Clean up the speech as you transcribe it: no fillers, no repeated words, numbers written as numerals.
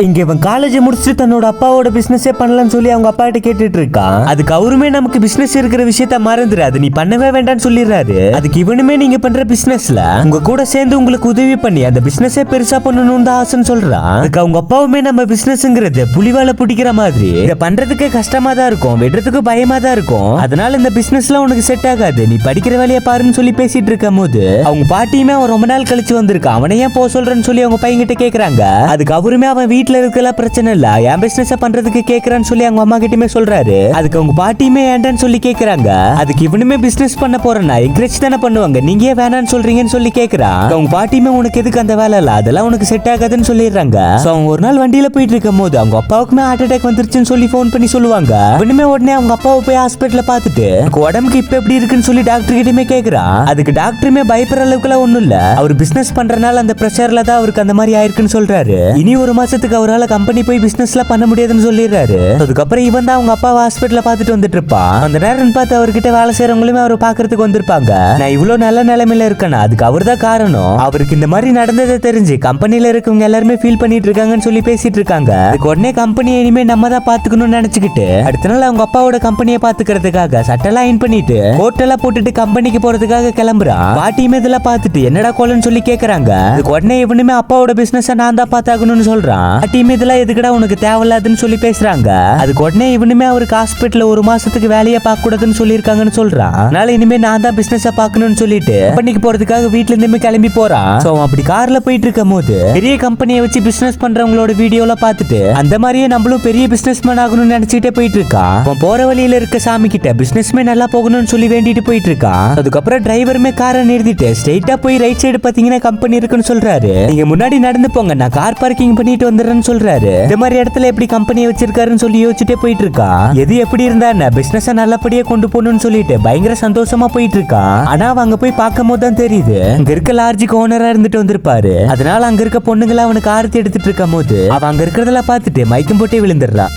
இங்க இவன் காலேஜ் முடிச்சுட்டு தன்னோட அப்பாவோட பிசினஸே பண்ணலாம்னு சொல்லி அவங்க அப்பா கிட்ட கேட்டுட்டு இருக்கான். அதுக்கு அவருமே நமக்கு பிசினஸ் இருக்கிற விஷயத்த மறந்துடாது, நீ பண்ணவே வேண்டாம்னு சொல்லிடுறாரு. அதுக்கு இவனுமே நீங்க பண்ற பிசினஸ்ல உங்க கூட சேர்ந்து உங்களுக்கு உதவி பண்ணி அந்த பிசினஸே பெருசா பண்ணணும்னு தான் ஆசைன்னு சொல்றான். அதுக்கு அவங்க அப்பாவுமே நம்ம பிசினஸ்ங்கிறது புலிவால பிடிக்கிற மாதிரி இத பண்றதுக்கு கஷ்டமா தான் இருக்கும், விடுறதுக்கு பயமா தான் இருக்கும், அதனால இந்த பிசினஸ்ல உனக்கு செட் ஆகாது, நீ படிக்கிற வேலையை பாருன்னு சொல்லி பேசிட்டு இருக்கும் போது அவங்க பாட்டியுமே அவன் ரொம்ப நாள் கழிச்சு வந்திருக்கான், அவனை ஏன் போக சொல்றேன்னு சொல்லி அவங்க பையன் கிட்ட கேக்குறாங்க. அதுக்கு அவருமே அவன் வீட்டுல இருக்கலாம் பிரச்சனை இல்ல, என் பிசினஸ் பண்றதுக்கு கேக்குறான்னு சொல்லி அவங்க அம்மா கிட்டமே சொல்றாரு. அதுக்கு அவங்க பாட்டியுமே வேண்டான்னு சொல்லி கேக்குறாங்க. அதுக்கு இவனுமே பிசினஸ் பண்ண போறேன்னா என்கரேஜ் தானே பண்ணுவாங்க, நீங்க ஏன் வேணான்னு சொல்றீங்கன்னு சொல்லி கேக்குறான். அவங்க பாட்டியுமே உனக்கு எதுக்கு அந்த வேலை இல்ல, அதெல்லாம் உனக்கு செட் ஆகாதுன்னு சொல்லிடுறாங்க. அவங்க ஒரு நாள் வண்டியில போயிட்டு இருக்கும் போது அவங்க அப்பாவுக்குமே ஹார்ட் அட்டாக் வந்துருச்சுன்னு சொல்லி போன் பண்ணி சொல்லுவாங்க. இவனுமே உடனே அவங்க அப்பாவை போய் ஹாஸ்பிட்டல்ல பாத்துட்டு உடம்புக்கு இப்ப எப்படி இருக்குன்னு சொல்லி டாக்டர் கிட்டமே கேக்குறான். அதுக்கு டாக்டருமே பயப்படுற அளவுக்கு எல்லாம் ஒண்ணும் இல்ல, அவர் பிசினஸ் பண்றனால அந்த பிரஷர்ல தான் அவருக்கு அந்த மாதிரி ஆயிருக்குன்னு சொல்றாரு. இனி ஒரு மாசத்துக்கு அவரால் கம்பெனி போய் பிசினஸ்ல பண்ண முடியாதுன்னு சொல்லிடுறாரு. அதுக்கப்புறம் இவன் தான் அவங்க அப்பா ஹாஸ்பிட்டல்ல பாத்துட்டு வந்துட்டு இருப்பான். அந்த நேரம் பார்த்து அவர்கிட்ட வேலை செய்யறவங்களுமே அவர் பாக்குறதுக்கு வந்திருப்பாங்க. நான் இவ்வளவு நல்ல நிலைமையில இருக்கேன்னா அதுக்கு அவர் தான் காரணம், அவருக்கு இந்த மாதிரி நடந்ததை தெரிஞ்சு கம்பெனில இருக்கவங்க எல்லாருமே ஃபீல் பண்ணிட்டு இருக்காங்கன்னு சொல்லி பேசிட்டு இருக்காங்க. உடனே கம்பெனியை இனிமே நம்ம தான் பாத்துக்கணும்னு நினைச்சுக்கிட்டு அடுத்த நாள் அவங்க அப்பாவோட கம்பெனியை பாத்துக்கிறதுக்காக சட்டெல்லாம் இன் பண்ணிட்டு கோட்டெல்லாம் போட்டுட்டு கம்பெனிக்கு போறதுக்காக கிளம்புறான். பாட்டியுமே இதெல்லாம் பார்த்துட்டு என்னடா கோலன்னு சொல்லி கேக்குறாங்க. உடனே இவனுமே அப்பாவோட பிசினஸ் நான் தான் பாத்தாகணும்னு சொல்றான். பாட்டியுமே இதெல்லாம் எதுக்குடா உனக்கு தேவையில்லாதுன்னு சொல்லி பேசுறாங்க. அதுக்கு உடனே இவனுமே அவருக்கு ஹாஸ்பிட்டல்ல ஒரு மாசத்துக்கு வேலையை பார்க்க கூடாதுன்னு சொல்லியிருக்காங்கன்னு சொல்றான். அதனால இனிமே நான் தான் பிசினஸ் பார்க்கணும்னு சொல்லிட்டு கம்பெனிக்கு போறதுக்காக வீட்ல இருந்துமே கிளம்பி போறான். சோ அப்படி கார்ல போயிட்டு இருக்கும் போது பெரிய கம்பெனியை வச்சு பிசினஸ் பண்றவங்களோட வீடியோல பார்த்துட்டு அந்த மாதிரியே நம்மளும் பெரிய பிசினஸ் மேன் ஆகணும்னு நினைச்சிட்டே போயிட்டு இருக்கான். அவன் போற வழியில இருக்க சாமி கிட்ட பிசினஸ்மே நல்லா போகணும்னு சொல்லி வேண்டிட்டு போயிட்டு இருக்கான். அதுக்கப்புறம் டிரைவருமே காரை நிறுத்திட்டு ஸ்ட்ரைட்டா போய் ரைட் சைடு பாத்தீங்கன்னா கம்பெனி இருக்குன்னு சொல்றாரு. நீங்க முன்னாடி நடந்து போங்க, நான் கார் பார்க்கிங் பண்ணிட்டு வந்துடுறேன்னு சொல்றாரு. இந்த மாதிரி இடத்துல எப்படி கம்பெனியை வச்சிருக்காருன்னு சொல்லி யோசிச்சுட்டே போயிட்டு இருக்கான். எது எப்படி இருந்தா என்ன பிசினஸ் நல்லபடியா கொண்டு போகணும்னு சொல்லிட்டு பயங்கர சந்தோஷமா போயிட்டு இருக்கான். ஆனா அங்க போய் பார்க்கும் போது தான் தெரியுது அங்க இருக்க லார்ஜுக்கு ஓனரா இருந்துட்டு வந்திருப்பாரு. அதனால அங்க இருக்க பொண்ணுங்களை அவனுக்கு ஆரத்தி எடுத்துட்டு இருக்கும் போது அவன் அங்க இருக்கிறதெல்லாம் பார்த்துட்டு மயக்கம் போட்டே விழுந்துடுறான்.